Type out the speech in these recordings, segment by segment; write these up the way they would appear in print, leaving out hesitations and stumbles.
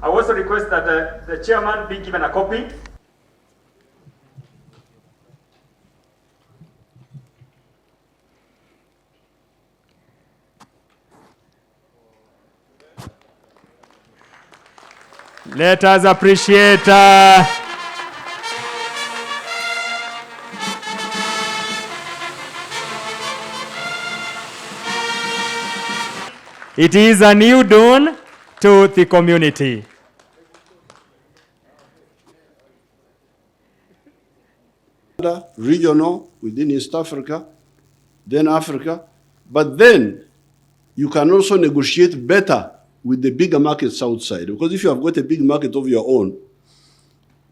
I also request that the chairman be given a copy. Let us appreciate it is a new dawn to the community. Regional within East Africa, then Africa, but then you can also negotiate better with the bigger markets outside. Because if you have got a big market of your own,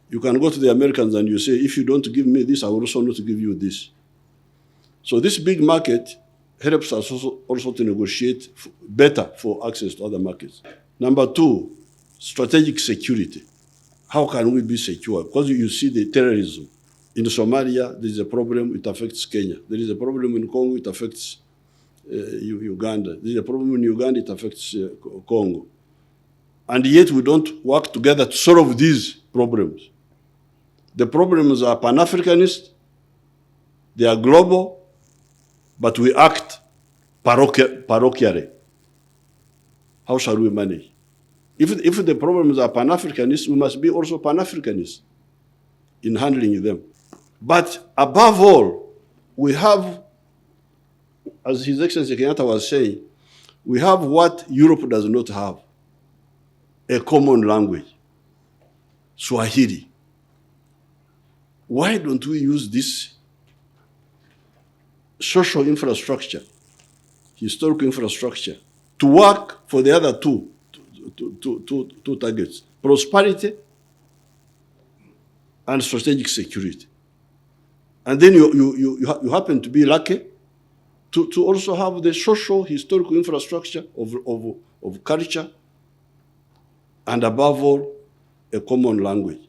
you can go to the Americans and you say, if you don't give me this, I will also not give you this. So this big market helps us also to negotiate better for access to other markets. Number two, strategic security. How can we be secure? Because you see the terrorism. In Somalia, there is a problem, it affects Kenya. There is a problem in Congo, it affects Uganda. There is a problem in Uganda, it affects Congo. And yet we don't work together to solve these problems. The problems are Pan-Africanist, they are global, but we act parochially. How shall we manage? If the problems are Pan-Africanist, we must be also Pan-Africanist in handling them. But above all, we have, as His Excellency Kenyatta was saying, we have what Europe does not have, a common language, Swahili. Why don't we use this social infrastructure, historical infrastructure, to work for the other two targets, prosperity and strategic security. And then you happen to be lucky to also have the social historical infrastructure of culture, and above all, a common language.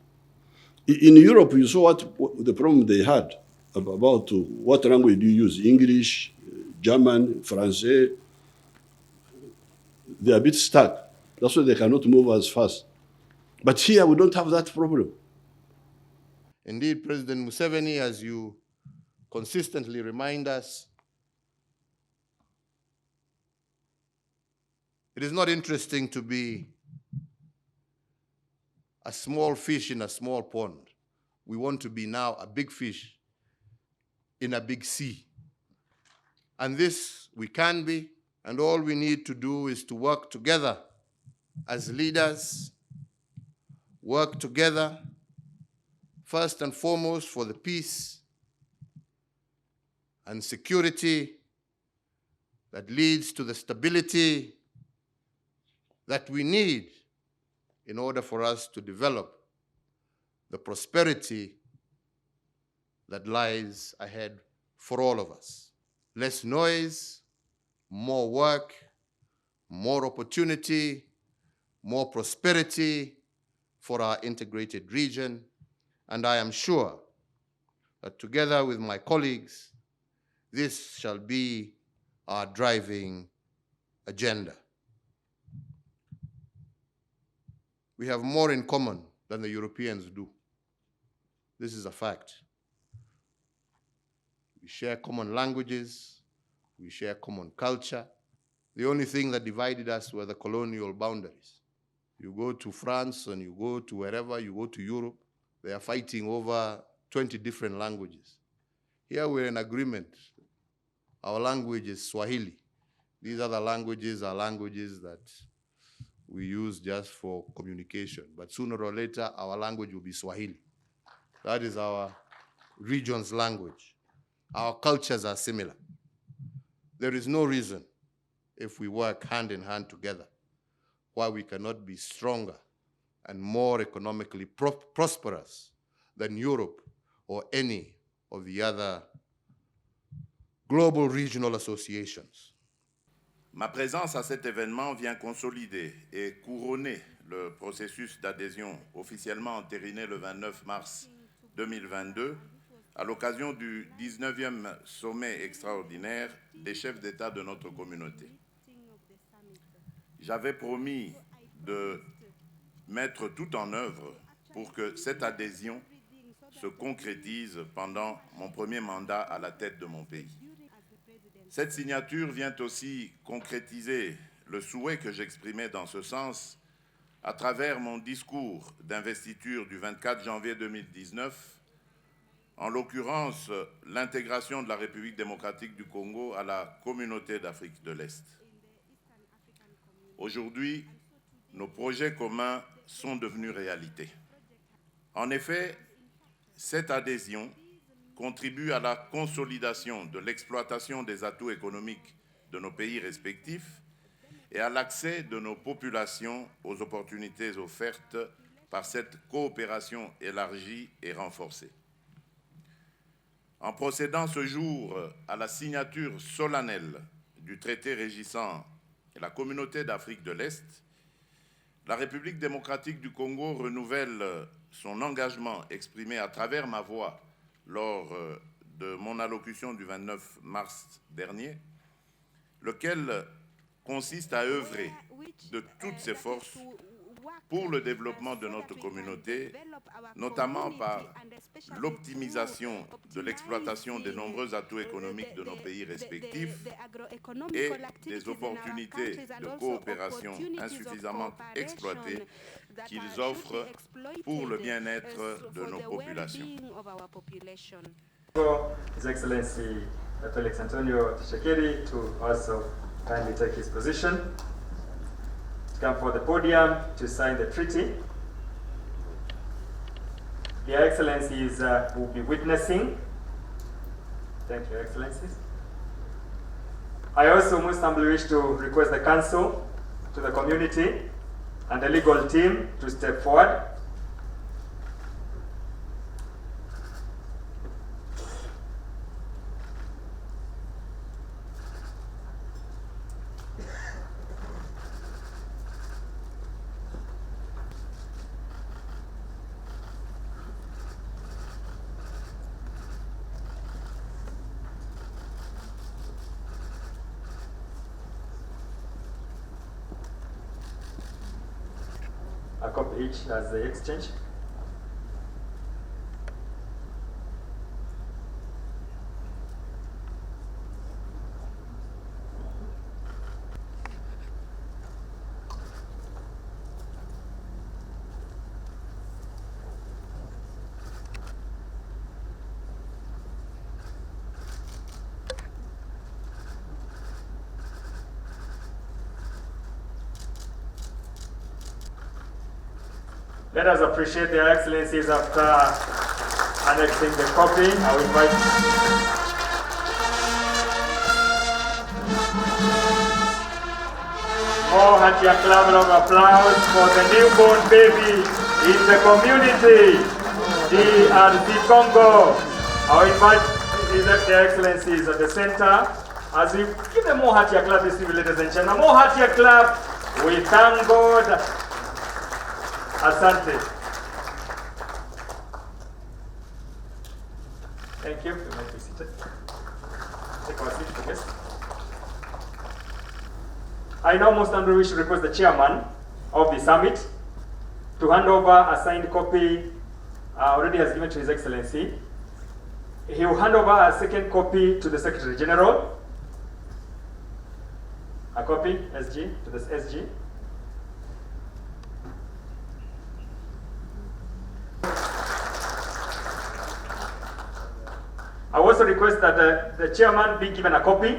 In Europe, you saw what the problem they had about what language do you use, English, German, French. They're a bit stuck. That's why they cannot move as fast. But here, we don't have that problem. Indeed, President Museveni, as you consistently remind us, it is not interesting to be a small fish in a small pond. We want to be now a big fish in a big sea. And this we can be, and all we need to do is to work together as leaders, work together first and foremost for the peace and security that leads to the stability that we need in order for us to develop the prosperity that lies ahead for all of us. Less noise, more work, more opportunity, more prosperity for our integrated region. And I am sure that together with my colleagues, this shall be our driving agenda. We have more in common than the Europeans do. This is a fact. We share common languages, we share common culture. The only thing that divided us were the colonial boundaries. You go to France and you go to wherever, you go to Europe, they are fighting over 20 different languages. Here we're in agreement. Our language is Swahili. These other languages are languages that we use just for communication. But sooner or later, our language will be Swahili. That is our region's language. Our cultures are similar. There is no reason, if we work hand in hand together, why we cannot be stronger and more economically prosperous than Europe or any of the other global regional associations. Ma présence à cet événement vient consolider et couronner le processus d'adhésion officiellement entériné le 29 mars 2022 à l'occasion du 19e sommet extraordinaire des chefs d'État de notre communauté. J'avais promis de mettre tout en œuvre pour que cette adhésion se concrétise pendant mon premier mandat à la tête de mon pays. Cette signature vient aussi concrétiser le souhait que j'exprimais dans ce sens à travers mon discours d'investiture du 24 janvier 2019, en l'occurrence l'intégration de la République démocratique du Congo à la communauté d'Afrique de l'Est. Aujourd'hui, nos projets communs sont devenus réalité. En effet, cette adhésion contribue à la consolidation de l'exploitation des atouts économiques de nos pays respectifs et à l'accès de nos populations aux opportunités offertes par cette coopération élargie et renforcée. En procédant ce jour à la signature solennelle du traité régissant la communauté d'Afrique de l'Est, la République démocratique du Congo renouvelle son engagement exprimé à travers ma voix lors de mon allocution du 29 mars dernier, lequel consiste à œuvrer de toutes ses forces pour le développement de notre communauté, notamment par l'optimisation de l'exploitation des nombreux atouts économiques de nos pays respectifs et des opportunités de coopération insuffisamment exploitées qu'ils offrent pour le bien-être de nos populations. His Excellency Felix Antonio Tshisekedi to also kindly take his position, to come for the podium to sign the treaty. Your Excellencies will be witnessing. Thank you, Excellencies. I also most humbly wish to request the Council, to the community, and the legal team to step forward. A copy each as the exchange. Let us appreciate their excellencies after annexing the copy. I will invite more hearty clap of applause for the newborn baby in the community, the Congo. I will invite their excellencies at the center as we give them more hearty clap, ladies and gentlemen. More hearty clap. We thank God. Asante. Thank you. You might be seated. Take our seat, please. I now most humbly wish to request the chairman of the summit to hand over a signed copy already has given to His Excellency. He will hand over a second copy to the Secretary General. A copy, SG, to the SG. I also request that the chairman be given a copy.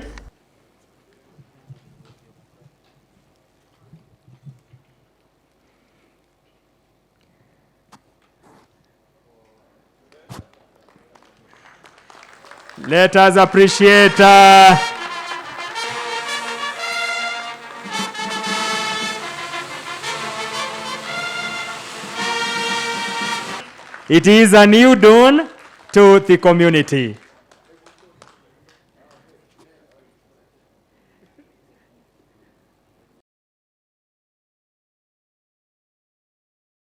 Let us appreciate it is a new dawn to the community.